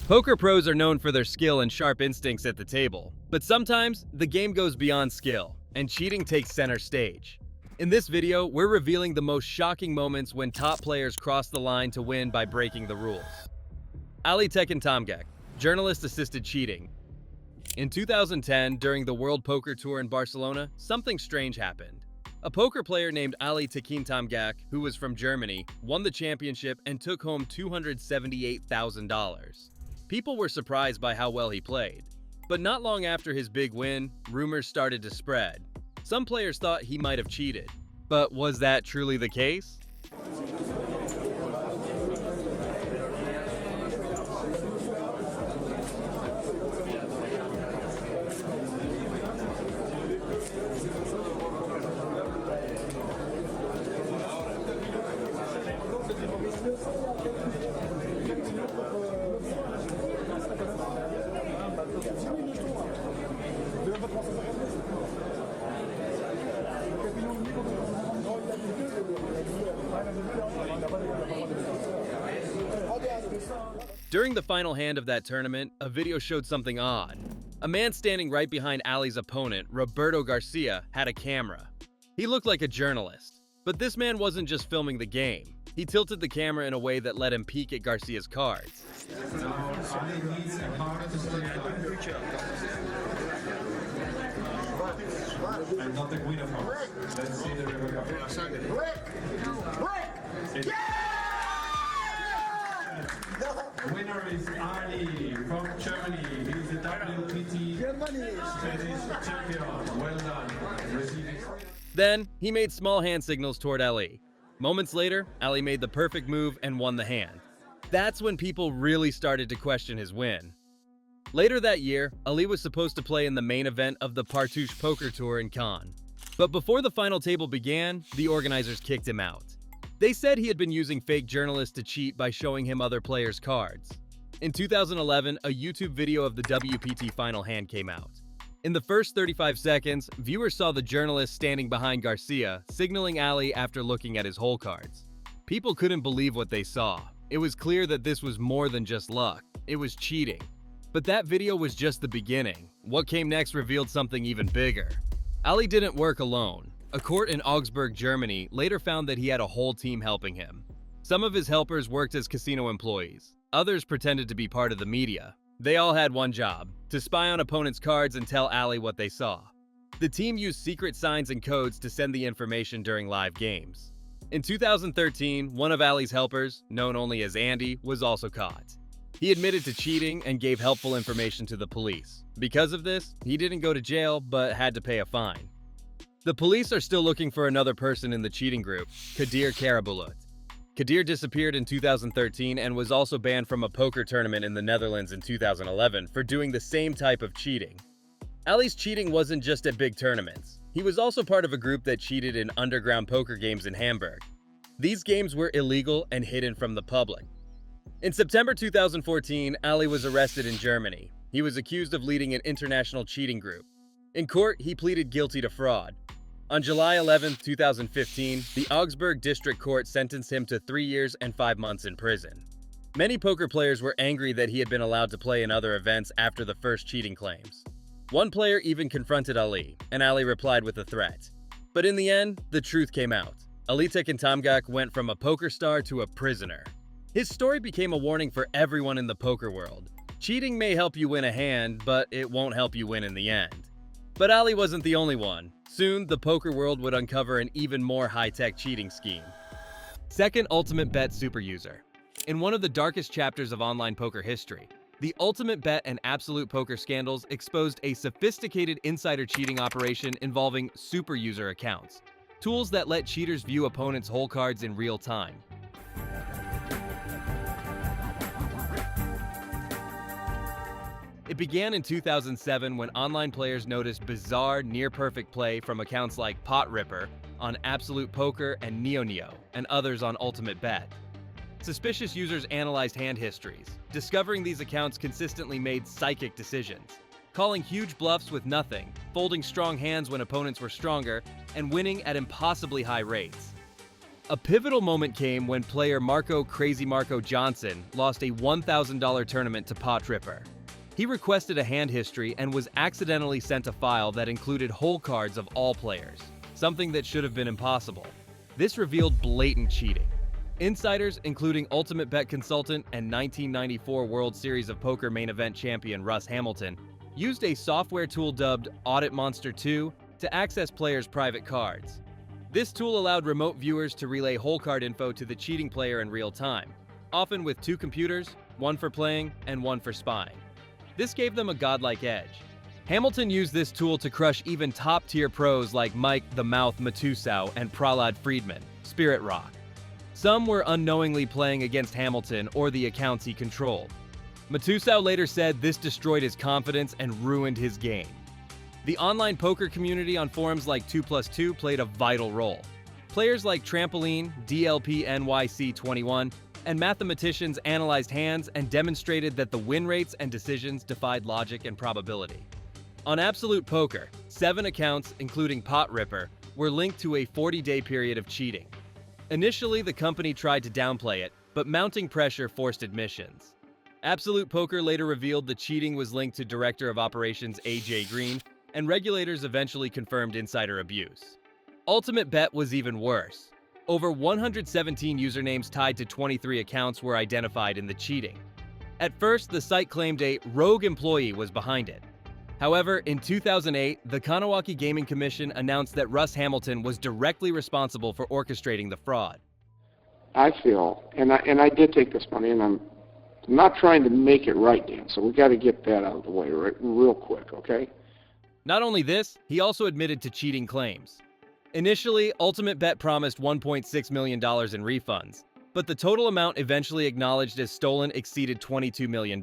Poker pros are known for their skill and sharp instincts at the table, but sometimes the game goes beyond skill, and cheating takes center stage. In this video, we're revealing the most shocking moments when top players cross the line to win by breaking the rules. Ali Tekintamgak, journalist-assisted cheating. In 2010, during the World Poker Tour in Barcelona, something strange happened. A poker player named Ali Tekintamgak, who was from Germany, won the championship and took home $278,000. People were surprised by how well he played. But not long after his big win, rumors started to spread. Some players thought he might have cheated. But was that truly the case? During the final hand of that tournament, a video showed something odd. A man standing right behind Ali's opponent, Roberto Garcia, had a camera. He looked like a journalist. But this man wasn't just filming the game. He tilted the camera in a way that let him peek at Garcia's cards. And not the queen of hearts. Let's see the river card. The winner is Ali from Germany. He's the WPT tennis champion. Well done. Receiving. Then, he made small hand signals toward Ali. Moments later, Ali made the perfect move and won the hand. That's when people really started to question his win. Later that year, Ali was supposed to play in the main event of the Partouche Poker Tour in Cannes. But before the final table began, the organizers kicked him out. They said he had been using fake journalists to cheat by showing him other players' cards. In 2011, a YouTube video of the WPT final hand came out. In the first 35 seconds, viewers saw the journalist standing behind Garcia, signaling Ali after looking at his hole cards. People couldn't believe what they saw. It was clear that this was more than just luck. It was cheating. But that video was just the beginning. What came next revealed something even bigger. Ali didn't work alone. A court in Augsburg, Germany, later found that he had a whole team helping him. Some of his helpers worked as casino employees. Others pretended to be part of the media. They all had one job: to spy on opponents' cards and tell Ali what they saw. The team used secret signs and codes to send the information during live games. In 2013, one of Ali's helpers, known only as Andy, was also caught. He admitted to cheating and gave helpful information to the police. Because of this, he didn't go to jail but had to pay a fine. The police are still looking for another person in the cheating group, Kadir Karabulut. Kadir disappeared in 2013 and was also banned from a poker tournament in the Netherlands in 2011 for doing the same type of cheating. Ali's cheating wasn't just at big tournaments. He was also part of a group that cheated in underground poker games in Hamburg. These games were illegal and hidden from the public. In September 2014, Ali was arrested in Germany. He was accused of leading an international cheating group. In court, he pleaded guilty to fraud. On July 11, 2015, the Augsburg District Court sentenced him to 3 years and 5 months in prison. Many poker players were angry that he had been allowed to play in other events after the first cheating claims. One player even confronted Ali, and Ali replied with a threat. But in the end, the truth came out. Ali Tekintamgak went from a poker star to a prisoner. His story became a warning for everyone in the poker world. Cheating may help you win a hand, but it won't help you win in the end. But Ali wasn't the only one. Soon, the poker world would uncover an even more high-tech cheating scheme. Second Ultimate Bet Superuser. In one of the darkest chapters of online poker history, the Ultimate Bet and Absolute Poker scandals exposed a sophisticated insider cheating operation involving superuser accounts, tools that let cheaters view opponents' hole cards in real time. It began in 2007 when online players noticed bizarre, near-perfect play from accounts like Pot Ripper on Absolute Poker and NeoNeo, and others on Ultimate Bet. Suspicious users analyzed hand histories. Discovering these accounts consistently made psychic decisions, calling huge bluffs with nothing, folding strong hands when opponents were stronger, and winning at impossibly high rates. A pivotal moment came when player Marco Crazy Marco Johnson lost a $1,000 tournament to Pot Ripper. He requested a hand history and was accidentally sent a file that included hole cards of all players, something that should have been impossible. This revealed blatant cheating. Insiders, including Ultimate Bet consultant and 1994 World Series of Poker main event champion Russ Hamilton, used a software tool dubbed Audit Monster 2 to access players' private cards. This tool allowed remote viewers to relay hole card info to the cheating player in real time, often with two computers, one for playing and one for spying. This gave them a godlike edge. Hamilton used this tool to crush even top-tier pros like Mike the Mouth Matusau and Prahlad Friedman, Spirit Rock. Some were unknowingly playing against Hamilton or the accounts he controlled. Matusau later said this destroyed his confidence and ruined his game. The online poker community on forums like 2plus2 played a vital role. Players like Trampoline, DLP NYC21, and mathematicians analyzed hands and demonstrated that the win rates and decisions defied logic and probability. On Absolute Poker, 7 accounts, including Pot Ripper, were linked to a 40-day period of cheating. Initially, the company tried to downplay it, but mounting pressure forced admissions. Absolute Poker later revealed the cheating was linked to Director of Operations AJ Green, and regulators eventually confirmed insider abuse. Ultimate Bet was even worse. Over 117 usernames tied to 23 accounts were identified in the cheating. At first, the site claimed a rogue employee was behind it. However, in 2008, the Kanawaki Gaming Commission announced that Russ Hamilton was directly responsible for orchestrating the fraud. I feel, and I did take this money, and I'm not trying to make it right, Dan, so we got to get that out of the way real quick, okay? Not only this, he also admitted to cheating claims. Initially, Ultimate Bet promised $1.6 million in refunds, but the total amount eventually acknowledged as stolen exceeded $22 million.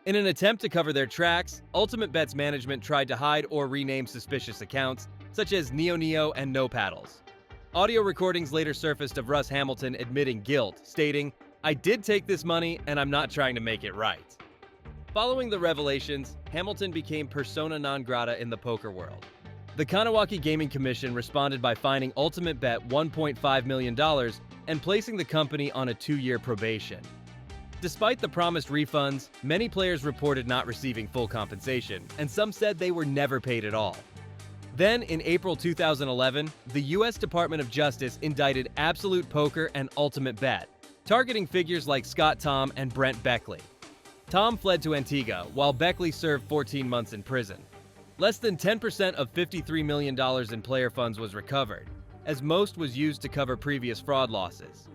In an attempt to cover their tracks, Ultimate Bet's management tried to hide or rename suspicious accounts, such as Neo and No Paddles. Audio recordings later surfaced of Russ Hamilton admitting guilt, stating, "I did take this money and I'm not trying to make it right." Following the revelations, Hamilton became persona non grata in the poker world. The Kanawaki Gaming Commission responded by fining Ultimate Bet $1.5 million and placing the company on a 2-year probation. Despite the promised refunds, many players reported not receiving full compensation, and some said they were never paid at all. Then, in April 2011, the U.S. Department of Justice indicted Absolute Poker and Ultimate Bet, targeting figures like Scott Tom and Brent Beckley. Tom fled to Antigua, while Beckley served 14 months in prison. Less than 10% of $53 million in player funds was recovered, as most was used to cover previous fraud losses.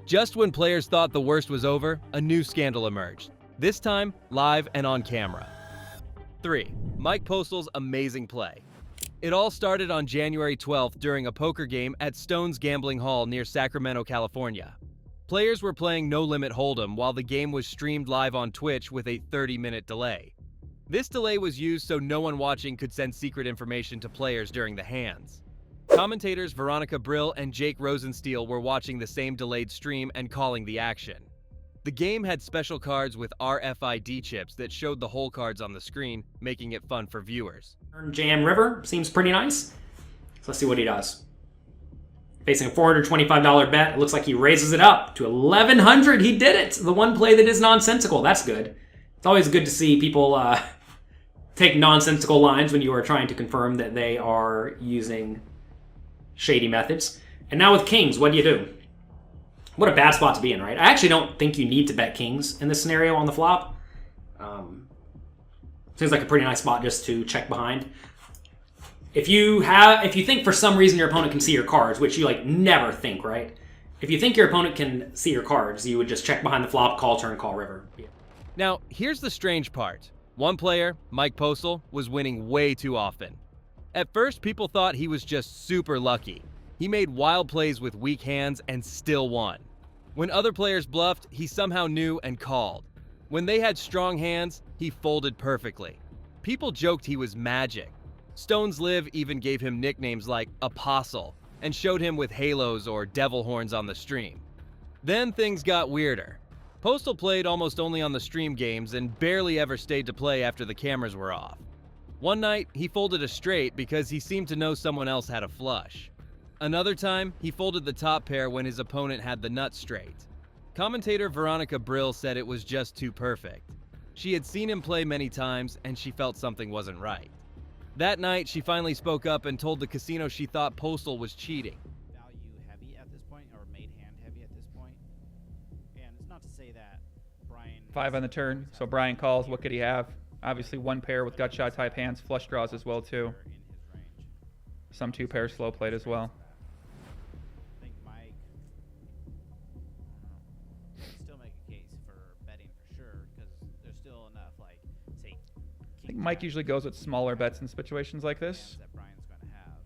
Just when players thought the worst was over, a new scandal emerged, this time live and on camera. 3. Mike Postal's amazing play. It all started on January 12th during a poker game at Stone's Gambling Hall near Sacramento, California. Players were playing No Limit Hold'em while the game was streamed live on Twitch with a 30-minute delay. This delay was used so no one watching could send secret information to players during the hands. Commentators Veronica Brill and Jake Rosensteel were watching the same delayed stream and calling the action. The game had special cards with RFID chips that showed the hole cards on the screen, making it fun for viewers. Jam River seems pretty nice. So let's see what he does. Facing a $425 bet, it looks like he raises it up to $1,100. He did it! The one play that is nonsensical. That's good. It's always good to see people take nonsensical lines when you are trying to confirm that they are using shady methods. And now with kings, what do you do? What a bad spot to be in, right? I actually don't think you need to bet kings in this scenario on the flop. Seems like a pretty nice spot just to check behind. If you think for some reason your opponent can see your cards, which you never think, right? If you think your opponent can see your cards, you would just check behind the flop, call turn, call river. Yeah. Now, here's the strange part. One player, Mike Postal, was winning way too often. At first, people thought he was just super lucky. He made wild plays with weak hands and still won. When other players bluffed, he somehow knew and called. When they had strong hands, he folded perfectly. People joked he was magic. Stones Live even gave him nicknames like Apostle and showed him with halos or devil horns on the stream. Then things got weirder. Postal played almost only on the stream games and barely ever stayed to play after the cameras were off. One night, he folded a straight because he seemed to know someone else had a flush. Another time, he folded the top pair when his opponent had the nut straight. Commentator Veronica Brill said it was just too perfect. She had seen him play many times and she felt something wasn't right. That night, she finally spoke up and told the casino she thought Postal was cheating. Value heavy at this point, or made hand heavy at this point. And it's not to say that Brian... 5 on the turn, so Brian calls. What could he have? Obviously one pair with gut shot type hands, flush draws as well too. in his range. Some 2 pairs slow played as well. I think Mike can still make a case for betting for sure, because there's still enough, like, say, I think Mike usually goes with smaller bets in situations like this. that Brian's going to have.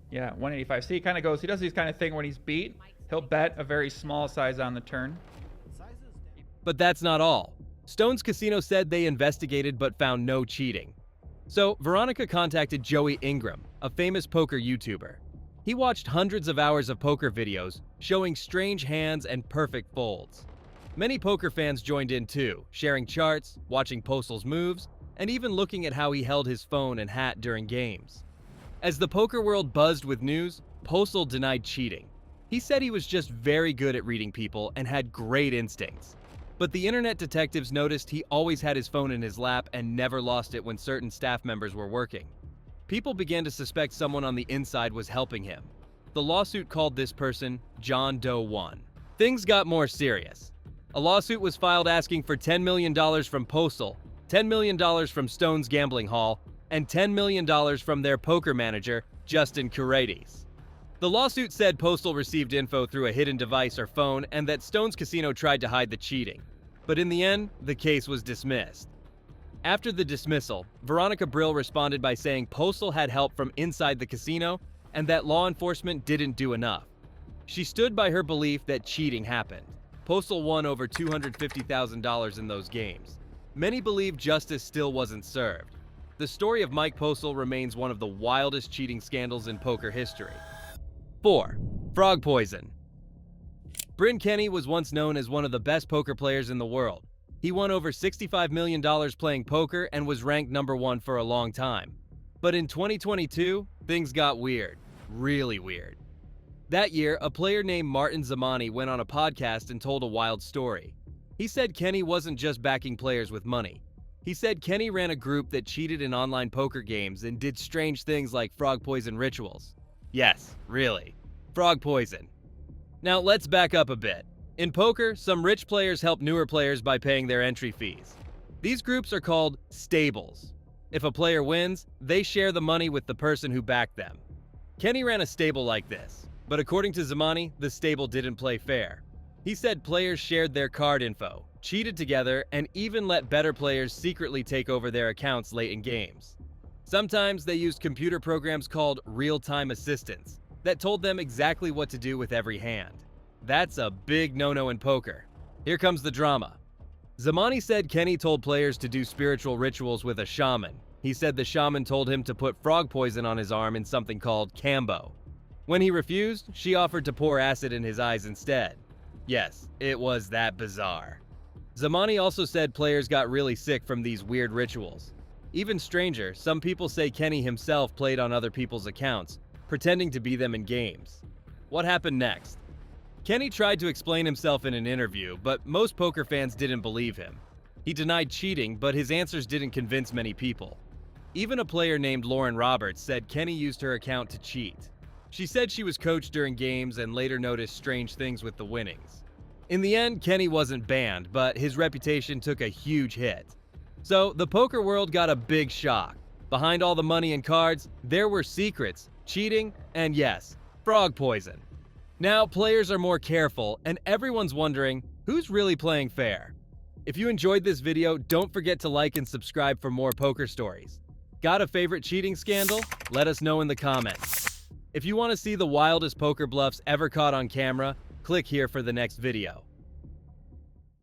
Yeah, 185. See, he kind of goes, he does these kind of thing when he's beat. He'll bet a very small size on the turn. Sizes down. But that's not all. Stones Casino said they investigated but found no cheating. So Veronica contacted Joey Ingram, a famous poker YouTuber. He watched hundreds of hours of poker videos showing strange hands and perfect folds. Many poker fans joined in too, sharing charts, watching Postal's moves, and even looking at how he held his phone and hat during games. As the poker world buzzed with news, Postal denied cheating. He said he was just very good at reading people and had great instincts. But the internet detectives noticed he always had his phone in his lap and never lost it when certain staff members were working. People began to suspect someone on the inside was helping him. The lawsuit called this person John Doe 1. Things got more serious. A lawsuit was filed asking for $10 million from Postal, $10 million from Stone's Gambling Hall, and $10 million from their poker manager, Justin Curates. The lawsuit said Postal received info through a hidden device or phone and that Stone's Casino tried to hide the cheating. But in the end, the case was dismissed. After the dismissal, Veronica Brill responded by saying Postal had help from inside the casino and that law enforcement didn't do enough. She stood by her belief that cheating happened. Postal won over $250,000 in those games. Many believe justice still wasn't served. The story of Mike Postal remains one of the wildest cheating scandals in poker history. 4. Frog poison. Bryn Kenny was once known as one of the best poker players in the world. He won over $65 million playing poker and was ranked #1 for a long time. But in 2022, things got weird. Really weird. That year, a player named Martin Zamani went on a podcast and told a wild story. He said Kenny wasn't just backing players with money. He said Kenny ran a group that cheated in online poker games and did strange things like frog poison rituals. Yes, really. Frog poison. Now let's back up a bit. In poker, some rich players help newer players by paying their entry fees. These groups are called stables. If a player wins, they share the money with the person who backed them. Kenny ran a stable like this, but according to Zamani, the stable didn't play fair. He said players shared their card info, cheated together, and even let better players secretly take over their accounts late in games. Sometimes they used computer programs called real-time assistants that told them exactly what to do with every hand. That's a big no-no in poker. Here comes the drama. Zamani said Kenny told players to do spiritual rituals with a shaman. He said the shaman told him to put frog poison on his arm in something called Cambo. When he refused, she offered to pour acid in his eyes instead. Yes, it was that bizarre. Zamani also said players got really sick from these weird rituals. Even stranger, some people say Kenny himself played on other people's accounts, pretending to be them in games. What happened next? Kenny tried to explain himself in an interview, but most poker fans didn't believe him. He denied cheating, but his answers didn't convince many people. Even a player named Lauren Roberts said Kenny used her account to cheat. She said she was coached during games and later noticed strange things with the winnings. In the end, Kenny wasn't banned, but his reputation took a huge hit. So the poker world got a big shock. Behind all the money and cards, there were secrets, cheating, and yes, frog poison. Now players are more careful, and everyone's wondering, who's really playing fair? If you enjoyed this video, don't forget to like and subscribe for more poker stories. Got a favorite cheating scandal? Let us know in the comments. If you want to see the wildest poker bluffs ever caught on camera, click here for the next video.